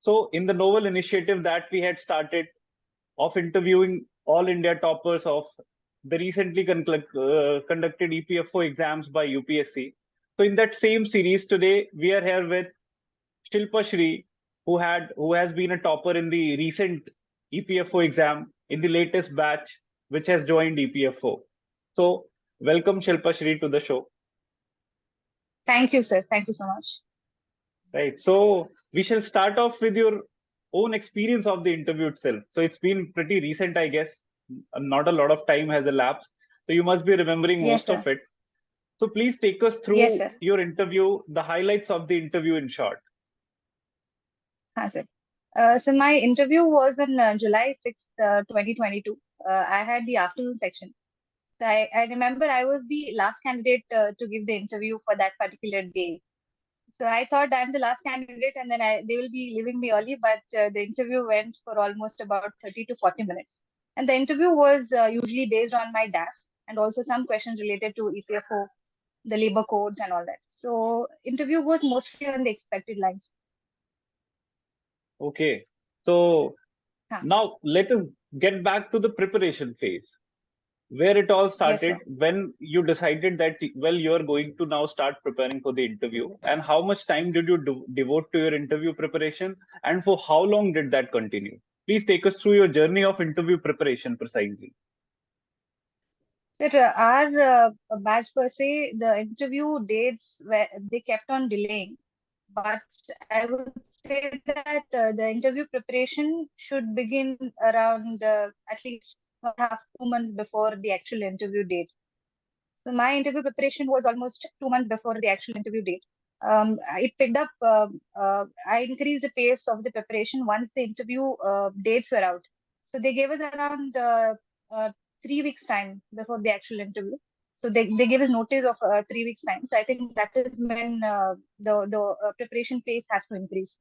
So in the novel initiative that we had started of interviewing all India toppers of the recently conducted EPFO exams by UPSC. So in that same series today, we are here with Shilpashree, who has been a topper in the recent EPFO exam in the latest batch, which has joined EPFO. So welcome Shilpashree to the show. Thank you, sir. Thank you so much. Right. So we shall start off with your own experience of the interview itself. So it's been pretty recent, I guess. Not a lot of time has elapsed. So you must be remembering most of it. So please take us through your interview, the highlights of the interview in short. Sir. So my interview was on July 6th, 2022. I had the afternoon section. So I remember I was the last candidate to give the interview for that particular day. So I thought I'm the last candidate and then they will be leaving me early, but the interview went for almost about 30 to 40 minutes. And the interview was usually based on my DAF and also some questions related to EPFO, the labor codes and all that. So interview was mostly on the expected lines. Okay. So now let us get back to the preparation phase, where it all started, when you decided that, well, you're going to now start preparing for the interview, and how much time did you devote to your interview preparation, and for how long did that continue? Please take us through your journey of interview preparation precisely. Sir, our batch per se, the interview dates, they kept on delaying. But I would say that the interview preparation should begin around at least 2 months before the actual interview date. So my interview preparation was almost 2 months before the actual interview date. It picked up, I increased the pace of the preparation once the interview dates were out. So they gave us around 3 weeks time before the actual interview. So they gave us notice of 3 weeks time. So I think that is when the preparation pace has to increase.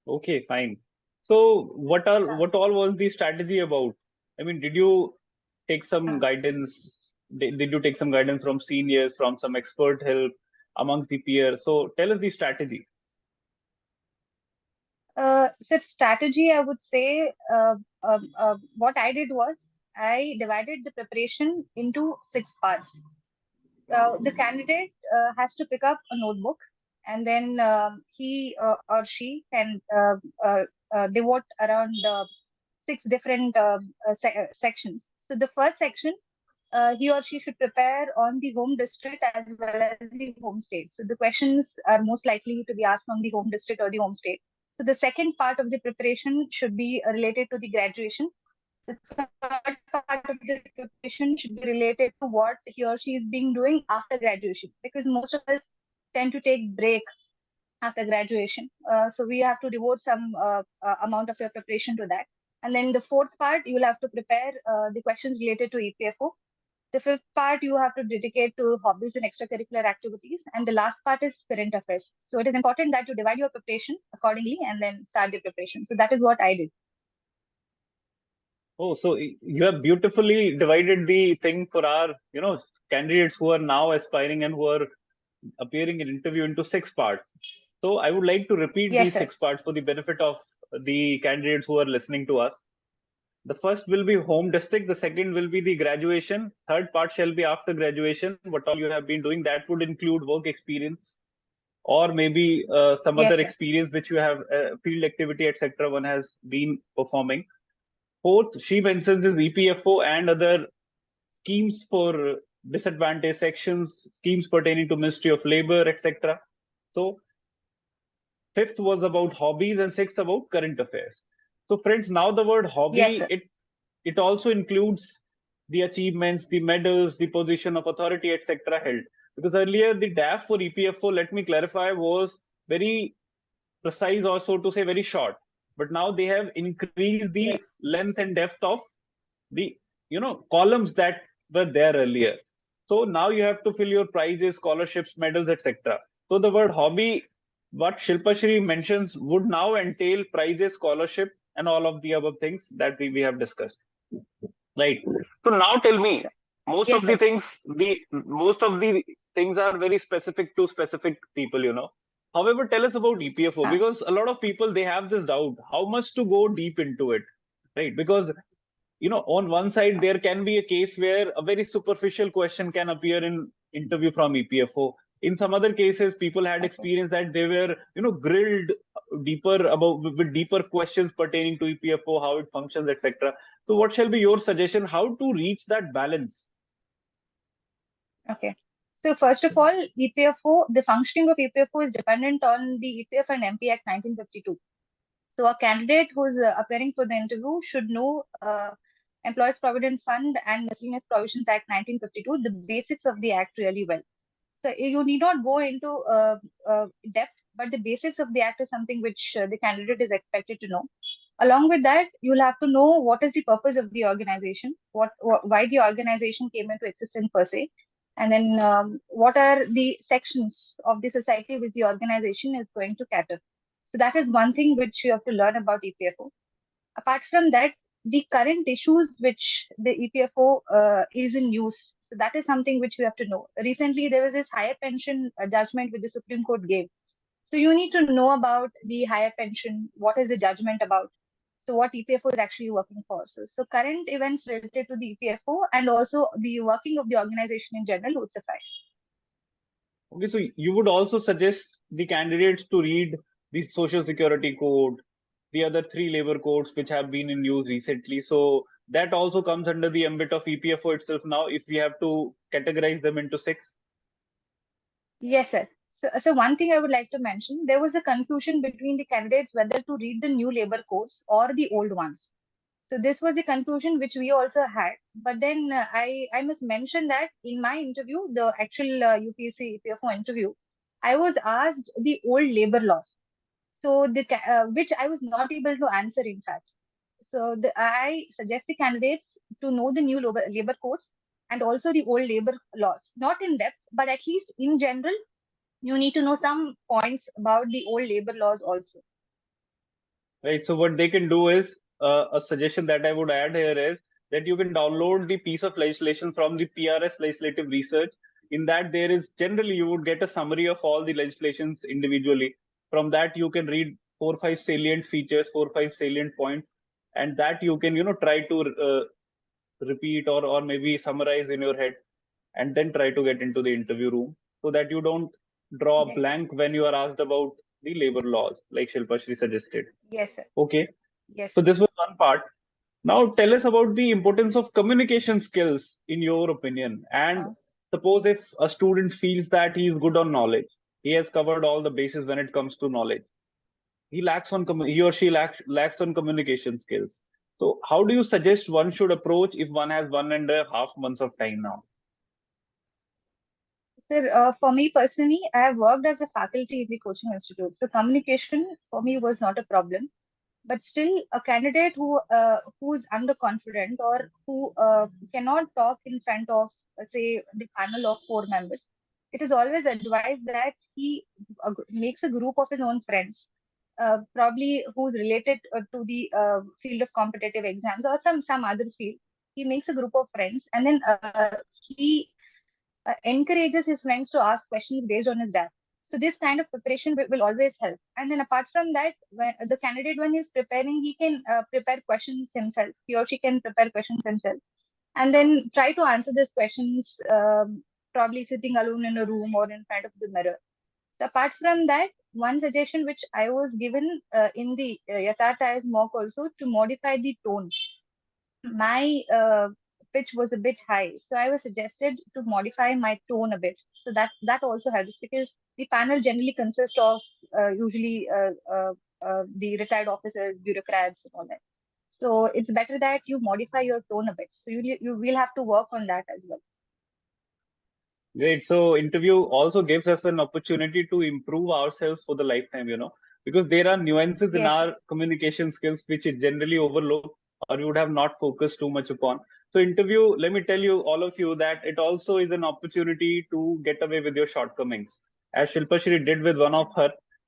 Okay, fine. So what all was the strategy about? I mean, did you take some guidance? Did you take some guidance from seniors, from some expert help amongst the peers? So tell us the strategy. So strategy, I would say, what I did was I divided the preparation into 6 parts. The candidate has to pick up a notebook, and then he or she can devote around 6 different sections. So the first section, he or she should prepare on the home district as well as the home state. So the questions are most likely to be asked from the home district or the home state. So the second part of the preparation should be related to the graduation. The third part of the preparation should be related to what he or she is being doing after graduation, because most of us tend to take break after graduation. So we have to devote some amount of your preparation to that. And then the fourth part, you'll have to prepare the questions related to EPFO. The fifth part you have to dedicate to hobbies and extracurricular activities. And the last part is current affairs. So it is important that you divide your preparation accordingly and then start the preparation. So that is what I did. Oh, so you have beautifully divided the thing for our, candidates who are now aspiring and who are appearing in interview into 6 parts. So I would like to repeat these 6 parts for the benefit of the candidates who are listening to us. The first will be home district. The second will be the graduation. Third part shall be after graduation. What all you have been doing, that would include work experience, or maybe some other experience which you have, field activity, etc. one has been performing. Fourth, she mentions is EPFO and other schemes for disadvantaged sections, schemes pertaining to Ministry of Labor, etc. So fifth was about hobbies and sixth about current affairs. So friends, now the word hobby, it also includes the achievements, the medals, the position of authority, etc. held. Because earlier the DAF for EPFO, let me clarify, was very precise, or so to say very short. But now they have increased the length and depth of the columns that were there earlier. So now you have to fill your prizes, scholarships, medals, etc. So the word hobby, what Shilpashree mentions, would now entail prizes, scholarship, and all of the above things that we have discussed. Right. So now tell me, most of the things are very specific to specific people, However, tell us about EPFO, because a lot of people, they have this doubt, how much to go deep into it, right? Because, on one side, there can be a case where a very superficial question can appear in interview from EPFO. In some other cases, people had experience that they were, grilled deeper about with deeper questions pertaining to EPFO, how it functions, etc. So what shall be your suggestion, how to reach that balance? Okay. So first of all, EPFO, the functioning of EPFO is dependent on the EPF and MP Act 1952. So a candidate who's appearing for the interview should know Employees Provident Fund and Miscellaneous Provisions Act 1952, the basics of the act really well. So you need not go into depth, but the basics of the act is something which the candidate is expected to know. Along with that, you'll have to know what is the purpose of the organization, why the organization came into existence per se, and then what are the sections of the society which the organization is going to cater. So that is one thing which you have to learn about EPFO. Apart from that, the current issues which the EPFO is in use. So that is something which you have to know. Recently, there was this higher pension judgment which the Supreme Court gave. So you need to know about the higher pension, what is the judgment about. So what EPFO is actually working for. So current events related to the EPFO and also the working of the organization in general would suffice. Okay, so you would also suggest the candidates to read the Social Security Code, the other 3 labor codes which have been in use recently. So that also comes under the ambit of EPFO itself now, if we have to categorize them into 6. Yes, sir. So one thing I would like to mention, there was a confusion between the candidates whether to read the new labor codes or the old ones. So this was the confusion which we also had. But then I must mention that in my interview, the actual UPSC EPFO interview, I was asked the old labor laws. So which I was not able to answer, in fact. So I suggest the candidates to know the new labor codes and also the old labor laws, not in depth, but at least in general, you need to know some points about the old labor laws also. Right. So what they can do is, a suggestion that I would add here is that you can download the piece of legislation from the PRS Legislative Research. In that, there is generally, you would get a summary of all the legislations individually. From that, you can read 4 or 5 salient features, 4 or 5 salient points, and that you can, try to repeat or maybe summarize in your head, and then try to get into the interview room, so that you don't draw a blank when you are asked about the labor laws, like Shilpashree suggested. Yes, sir. Okay. Yes. So this was one part. Now tell us about the importance of communication skills in your opinion. And suppose if a student feels that he is good on knowledge, he has covered all the bases when it comes to knowledge, he or she lacks on communication skills. So how do you suggest one should approach if one has 1.5 months of time now? Sir, for me personally, I have worked as a faculty in the coaching institute. So communication for me was not a problem. But still, a candidate who's underconfident or who cannot talk in front of, say, the panel of 4 members, it is always advised that he makes a group of his own friends, probably who's related to the field of competitive exams or from some other field. He makes a group of friends and then he encourages his friends to ask questions based on his data. So this kind of preparation will always help. And then apart from that, when the candidate, when he's preparing, he can prepare questions himself. He or she can prepare questions himself. And then try to answer these questions, probably sitting alone in a room or in front of the mirror. So apart from that, one suggestion which I was given in the Yatharth IAS mock also, to modify the tone. My pitch was a bit high, so I was suggested to modify my tone a bit. So that also helps, because the panel generally consists of usually the retired officers, bureaucrats, and all that. So it's better that you modify your tone a bit. So you will have to work on that as well. Great. So interview also gives us an opportunity to improve ourselves for the lifetime, because there are nuances in our communication skills which is generally overlooked or you would have not focused too much upon. So interview, let me tell you, all of you, that it also is an opportunity to get away with your shortcomings, as Shilpashree did with one of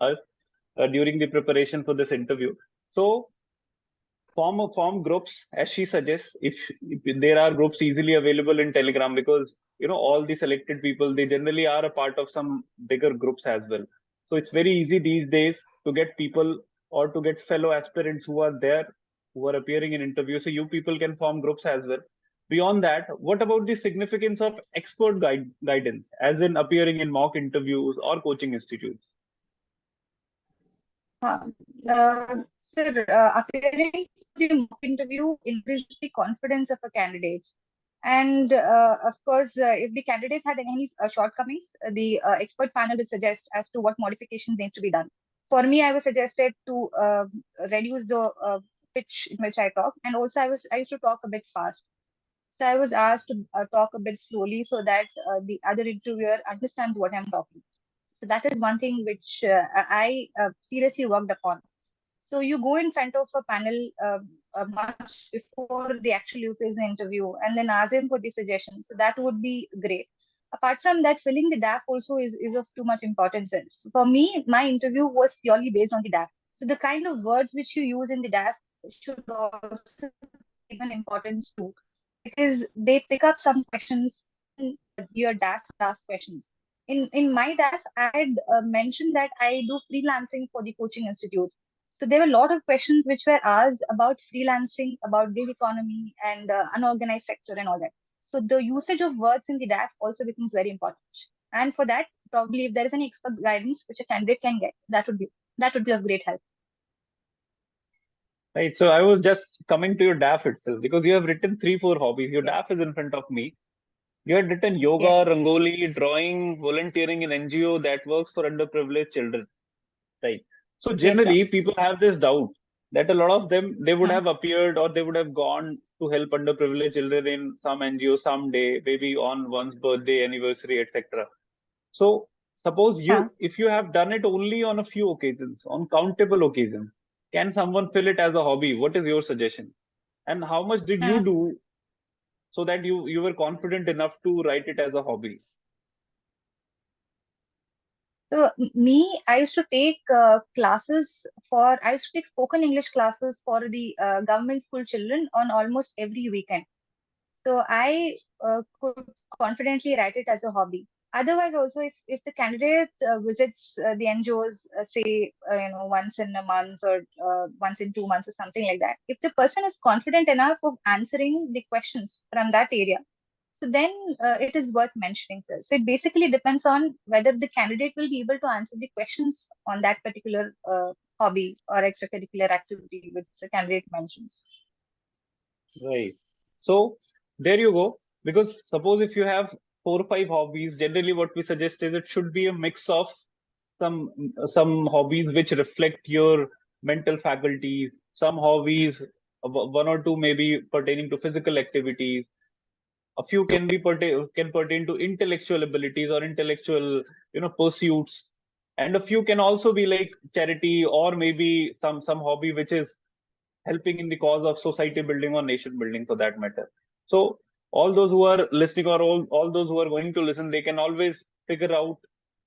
us during the preparation for this interview. So form groups, as she suggests, if there are groups easily available in Telegram, because all the selected people, they generally are a part of some bigger groups as well. So it's very easy these days to get people or to get fellow aspirants who are there, who are appearing in interviews. So you people can form groups as well. Beyond that, what about the significance of expert guidance, as in appearing in mock interviews or coaching institutes? Appearing to the mock interview increases the confidence of the candidates. And of course, if the candidates had any shortcomings, the expert panel will suggest as to what modifications need to be done. For me, I was suggested to reduce the pitch in which I talk, and also I used to talk a bit fast. So I was asked to talk a bit slowly so that the other interviewer understands what I'm talking. So that is one thing which I seriously worked upon. So you go in front of a panel much before the actual UPSC interview and then ask them for the suggestions. So that would be great. Apart from that, filling the DAF also is of too much importance. For me, my interview was purely based on the DAF. So the kind of words which you use in the DAF should also be given importance too, because they pick up some questions in your DAF last questions. In my DAF, I had mentioned that I do freelancing for the coaching institutes. So there were a lot of questions which were asked about freelancing, about gig economy and unorganized sector and all that. So the usage of words in the DAF also becomes very important. And for that, probably if there is any expert guidance which a candidate can get, that would be of great help. Right. So I was just coming to your DAF itself because you have written 3-4 hobbies. Your DAF is in front of me. You had written yoga, Yes. Rangoli, drawing, volunteering in NGO that works for underprivileged children. Right. So Yes, sir. generally, people have this doubt that a lot of them, they would Hmm. have appeared or they would have gone to help underprivileged children in some NGO someday, maybe on one's birthday, anniversary, etc. So suppose Huh. if you have done it only on a few occasions, on countable occasions, can someone fill it as a hobby? What is your suggestion? And how much did you Hmm. do so that you were confident enough to write it as a hobby? So me, I used to take I used to take spoken English classes for the government school children on almost every weekend. So I could confidently write it as a hobby. Otherwise, also if the candidate visits the NGOs, say once in a month or once in 2 months or something like that, if the person is confident enough of answering the questions from that area, so then it is worth mentioning, sir. So it basically depends on whether the candidate will be able to answer the questions on that particular hobby or extracurricular activity which the candidate mentions. Right. So there you go. Because suppose if you have 4 or 5 hobbies, generally what we suggest is it should be a mix of some some hobbies which reflect your mental faculties, some hobbies, 1 or 2 maybe pertaining to physical activities. A few can be can pertain to intellectual abilities or intellectual pursuits, and a few can also be like charity or maybe some hobby which is helping in the cause of society building or nation building for that matter. So all those who are listening or all those who are going to listen, they can always figure out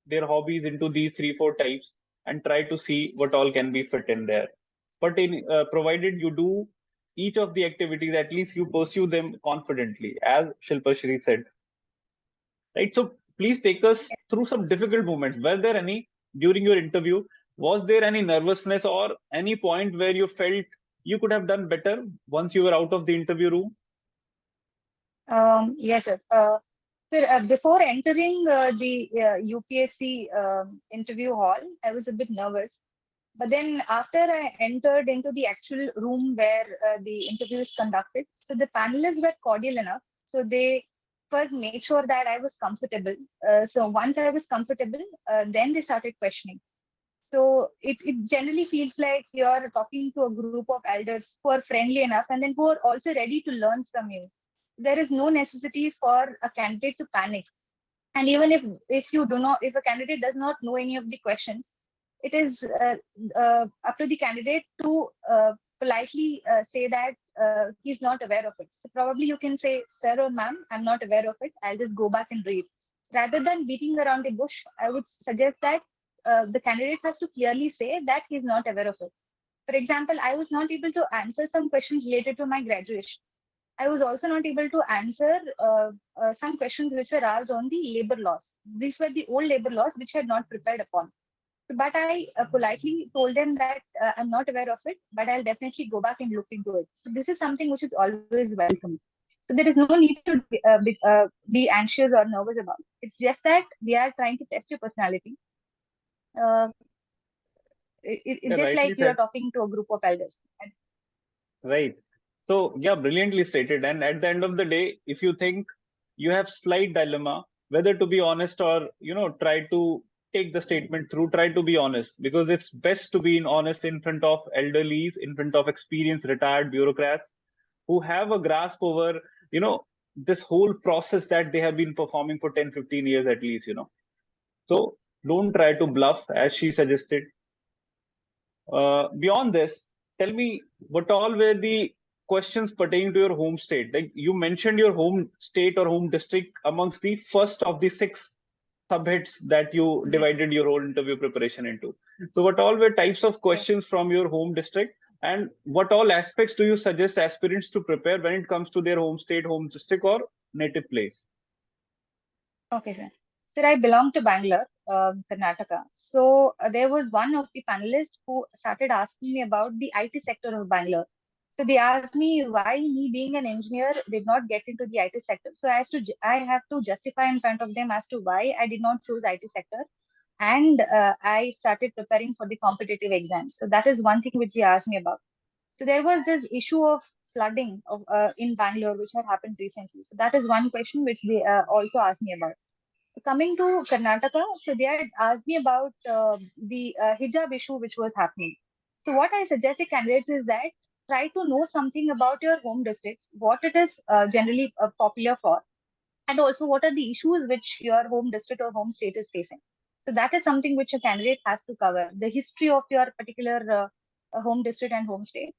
their hobbies into these 3-4 types and try to see what all can be fit in there. But in provided you do each of the activities, at least you pursue them confidently, as Shilpashree said. Right. So please take us through some difficult moments. Were there any during your interview? Was there any nervousness or any point where you felt you could have done better once you were out of the interview room? Yes, sir. Sir, before entering the UPSC interview hall, I was a bit nervous. But then after I entered into the actual room where the interview is conducted, so the panelists were cordial enough. So they first made sure that I was comfortable. So once I was comfortable, then they started questioning. So it generally feels like you're talking to a group of elders who are friendly enough and then who are also ready to learn from you. There is no necessity for a candidate to panic. And even if a candidate does not know any of the questions, it is up to the candidate to politely say that he's not aware of it. So probably you can say, sir or ma'am, I'm not aware of it. I'll just go back and read. Rather than beating around the bush, I would suggest that the candidate has to clearly say that he's not aware of it. For example, I was not able to answer some questions related to my graduation. I was also not able to answer some questions which were asked on the labor laws. These were the old labor laws which I had not prepared upon. But I politely told them that I'm not aware of it, but I'll definitely go back and look into it. So this is something which is always welcome. So there is no need to be anxious or nervous about it. It's just that they are trying to test your personality. Uh, it's Yeah, just rightly like you are said. talking to a group of elders. Right. So yeah, brilliantly stated. And at the end of the day, if you think you have slight dilemma whether to be honest or try to take the statement through, try to be honest, because it's best to be honest in front of elderlies, in front of experienced retired bureaucrats who have a grasp over this whole process that they have been performing for 10-15 years at least. So don't try to bluff, as she suggested. Beyond this, tell me what all were the questions pertaining to your home state. Like you mentioned your home state or home district amongst the first of the six subheads that you Yes. divided your whole interview preparation into. So what all were types of Yes. questions from your home district, and what all aspects do you suggest aspirants to prepare when it comes to their home state, home district, or native place? Okay, sir. Sir, I belong to Bangalore, Karnataka. So there was one of the panelists who started asking me about the IT sector of Bangalore. So they asked me why me being an engineer did not get into the IT sector. So I have to justify in front of them as to why I did not choose IT sector, and I started preparing for the competitive exams. So that is one thing which they asked me about. So there was this issue of flooding in Bangalore, which had happened recently. So that is one question which they also asked me about. Coming to Karnataka, so they had asked me about the hijab issue which was happening. So what I suggested candidates is that try to know something about your home districts, what it is generally popular for, and also what are the issues which your home district or home state is facing. So that is something which a candidate has to cover, the history of your particular home district and home state.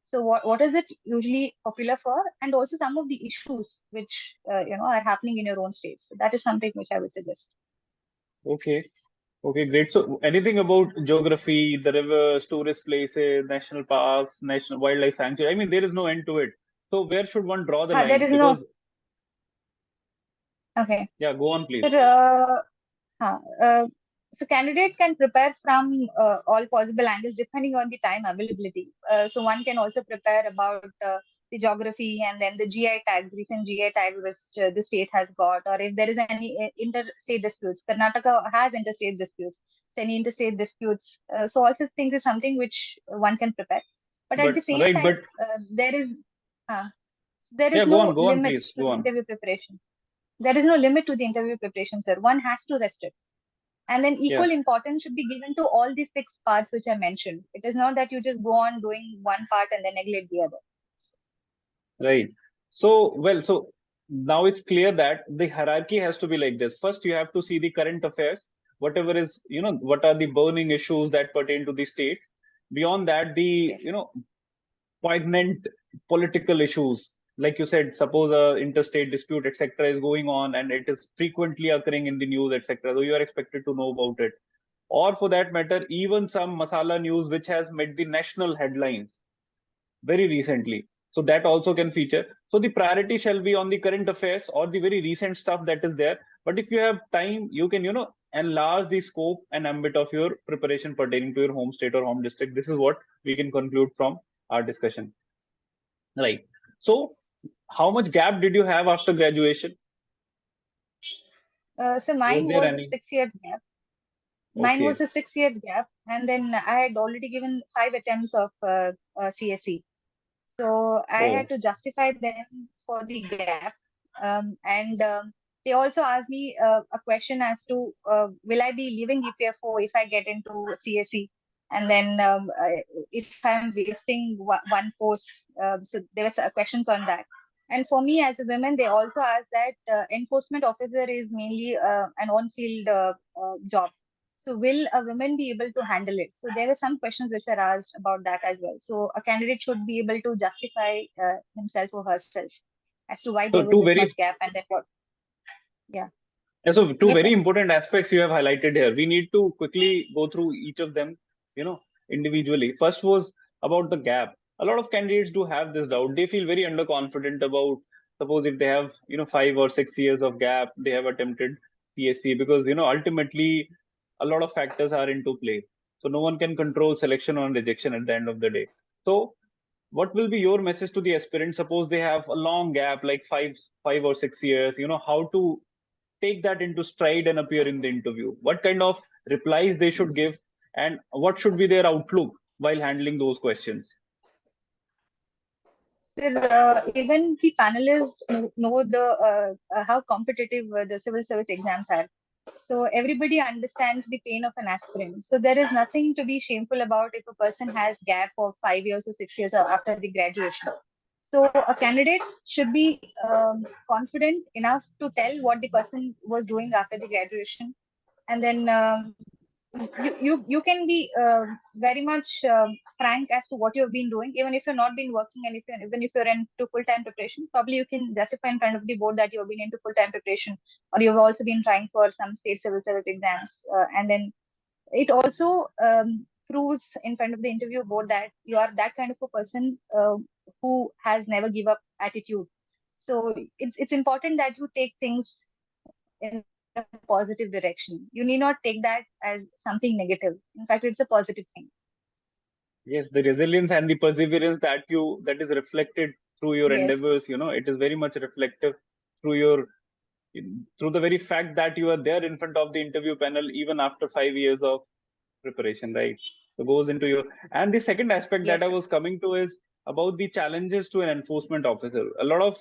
So what is it usually popular for, and also some of the issues which are happening in your own state. So that is something which I would suggest. Okay. Okay, great. So anything about geography, the rivers, tourist places, national parks, national wildlife sanctuary? I mean, there is no end to it. So where should one draw the There line? is Because no. Okay. yeah, go on, So please. Huh. So candidate can prepare from all possible angles depending on the time availability. So one can also prepare about the geography and then the GI tags, recent GI tags which the state has got, or if there is any interstate disputes. Karnataka has interstate disputes. So any interstate disputes. So all such things is something which one can prepare. But at the But same right, time, but uh, there is yeah, no go on, limit please, to go the on. interview preparation. There is no limit to the interview preparation, sir. One has to restrict. And then Yeah, equal importance should be given to all the six parts which I mentioned. It is not that you just go on doing one part and then neglect the other. right. So now it's clear that the hierarchy has to be like this. First, you have to see the current affairs, whatever is, what are the burning issues that pertain to the state. Beyond that, the, Yes. poignant political issues. Like you said, suppose a interstate dispute, etc., is going on and it is frequently occurring in the news, etc. So you are expected to know about it. Or for that matter, even some masala news which has made the national headlines very recently. So that also can feature. So the priority shall be on the current affairs or the very recent stuff that is there. But if you have time, you can, enlarge the scope and ambit of your preparation pertaining to your home state or home district. This is what we can conclude from our discussion. Right. So how much gap did you have after graduation? So Was mine there was a any? 6 years gap. Mine was Okay. a 6 years gap, and then I had already given 5 attempts of CSE. So I had Oh, to justify them for the gap. And they also asked me a question as to will I be leaving EPFO if I get into CSE? And then if I'm wasting one post, so there was questions on that. And for me as a woman, they also asked that enforcement officer is mainly an on-field job. So will a woman be able to handle it? So there were some questions which were asked about that as well. So a candidate should be able to justify himself or herself as to why so there was two this very much gap and then what. Yeah. so two Yes, very sir. important aspects you have highlighted here. We need to quickly go through each of them, individually. First was about the gap. A lot of candidates do have this doubt. They feel very underconfident about, suppose if they have, 5 or 6 years of gap, they have attempted CSC because, ultimately a lot of factors are into play. So no one can control selection or rejection at the end of the day. So what will be your message to the aspirants? Suppose they have a long gap, like 5 or 6 years, how to take that into stride and appear in the interview? What kind of replies they should give, and what should be their outlook while handling those questions? Sir, even the panelists know how competitive the civil service exams are. So everybody understands the pain of an aspirant. So there is nothing to be shameful about if a person has gap of 5 years or 6 years after the graduation. So a candidate should be confident enough to tell what the person was doing after the graduation, and then you can be very much frank as to what you've been doing, even if you're not been working, and even if you're into full-time preparation. Probably you can justify in front of the board that you've been into full-time preparation, or you've also been trying for some state civil service exams, and then it also proves in front of the interview board that you are that kind of a person who has never give up attitude. So it's important that you take things in a positive direction. You need not take that as something negative. In fact, it's a positive thing. Yes, the resilience and the perseverance that is reflected through your Yes. endeavors, it is very much reflective through your through the very fact that you are there in front of the interview panel even after 5 years of preparation, right? So goes into your, and the second aspect Yes, that I sir. was coming to is about the challenges to an enforcement officer. A lot of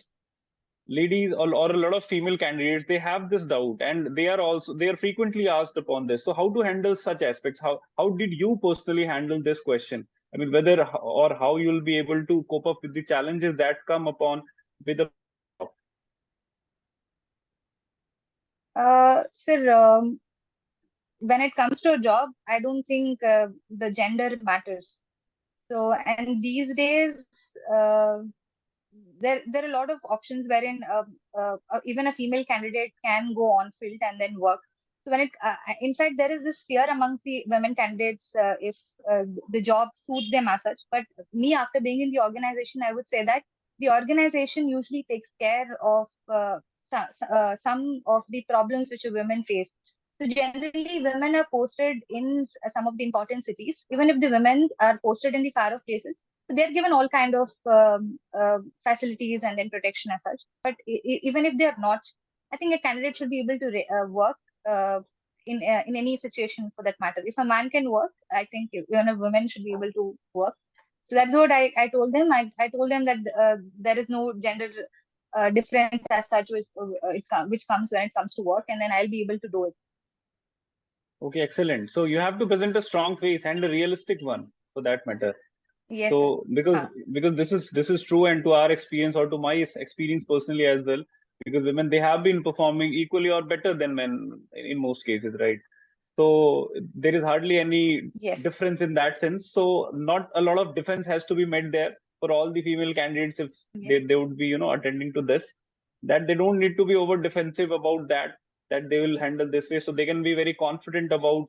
ladies or a lot of female candidates, they have this doubt, and they are frequently asked upon this. So how to handle such aspects? How did you personally handle this question? I mean, whether or how you'll be able to cope up with the challenges that come upon with a Sir, when it comes to a job, I don't think the gender matters. So, and these days, there are a lot of options wherein even a female candidate can go on field and then work. So in fact, there is this fear amongst the women candidates if the job suits them as such. But me, after being in the organization, I would say that the organization usually takes care of some of the problems which women face. So generally, women are posted in some of the important cities. Even if the women are posted in the far off places, so they're given all kind of facilities and then protection as such. But even if they're not, I think a candidate should be able to work in any situation for that matter. If a man can work, I think even a woman should be able to work. So that's what I told them. I told them that there is no gender difference as such, which comes when it comes to work, and then I'll be able to do it. Okay, excellent. So you have to present a strong face and a realistic one for that matter. Yes, So sir. because this is true, and to our experience or to my experience personally as well, because women, they have been performing equally or better than men in most cases, right? So there is hardly any Yes. difference in that sense. So not a lot of defense has to be met there for all the female candidates if Yes. they would be attending to this, that they don't need to be over defensive about that they will handle this way. So they can be very confident about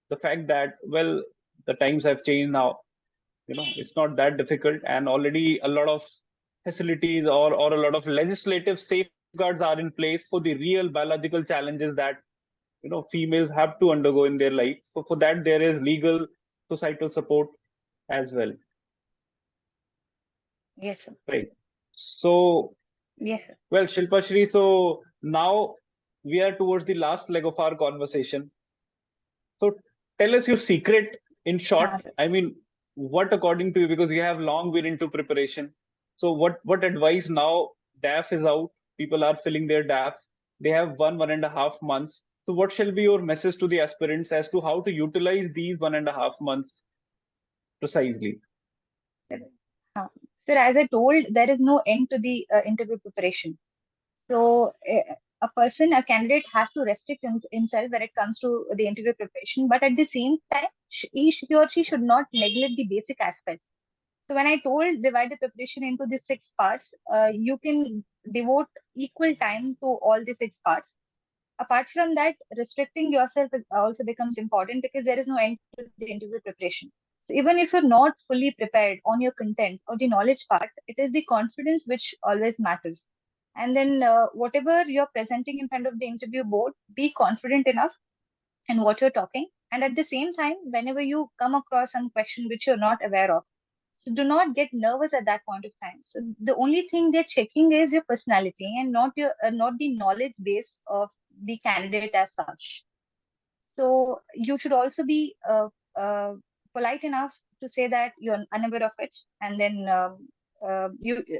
the fact that, well, the times have changed now, it's not that difficult, and already a lot of facilities or a lot of legislative safeguards are in place for the real biological challenges that females have to undergo in their life. So for that, there is legal societal support as well. Yes, sir. Right. So Yes, sir. well, Shilpashree, so now we are towards the last leg of our conversation. So tell us your secret in short. I mean, what according to you, because you have long been into preparation. So what advice now? DAF is out. People are filling their DAFs. They have 1.5 months. So what shall be your message to the aspirants as to how to utilize these 1.5 months precisely? Sir, as I told, there is no end to the interview preparation. So a candidate has to restrict himself when it comes to the interview preparation, but at the same time, he or she should not neglect the basic aspects. So when I told divide the preparation into the 6 parts, you can devote equal time to all the 6 parts. Apart from that, restricting yourself also becomes important because there is no end to the interview preparation. So even if you're not fully prepared on your content or the knowledge part, it is the confidence which always matters. And then whatever you're presenting in front of the interview board, be confident enough and what you're talking. And at the same time, whenever you come across some question which you're not aware of, so do not get nervous at that point of time. So the only thing they're checking is your personality and not the knowledge base of the candidate as such. So you should also be polite enough to say that you're unaware of it, and then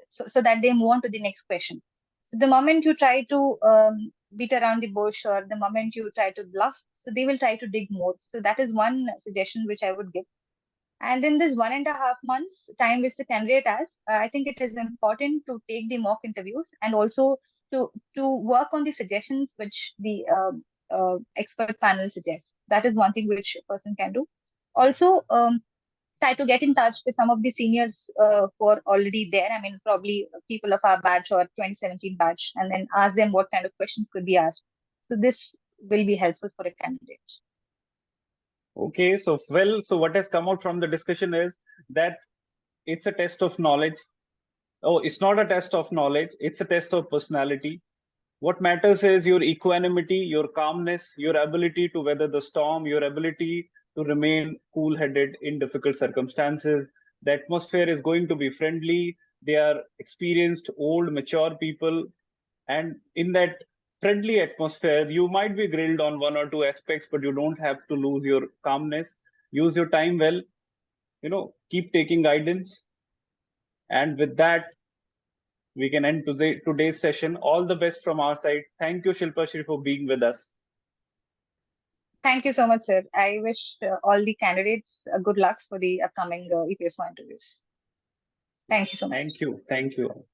so that they move on to the next question. So the moment you try to beat around the bush, or the moment you try to bluff, so they will try to dig more. So that is one suggestion which I would give. And in this 1.5 months time which the candidate has, I think it is important to take the mock interviews, and also to work on the suggestions which the expert panel suggests. That is one thing which a person can do. Also, try to get in touch with some of the seniors who are already there. I mean, probably people of our batch or 2017 batch, and then ask them what kind of questions could be asked. So this will be helpful for a candidate. Okay, so what has come out from the discussion is that it's a test of knowledge. Oh, it's not a test of knowledge, it's a test of personality. What matters is your equanimity, your calmness, your ability to weather the storm, your ability to remain cool-headed in difficult circumstances. The atmosphere is going to be friendly. They are experienced, old, mature people. And in that friendly atmosphere, you might be grilled on one or two aspects, but you don't have to lose your calmness. Use your time well, keep taking guidance. And with that, we can end today's session. All the best from our side. Thank you, Shilpashree, for being with us. Thank you so much, sir. I wish all the candidates good luck for the upcoming EPFO interviews. Thank you so much. Thank you. Thank you.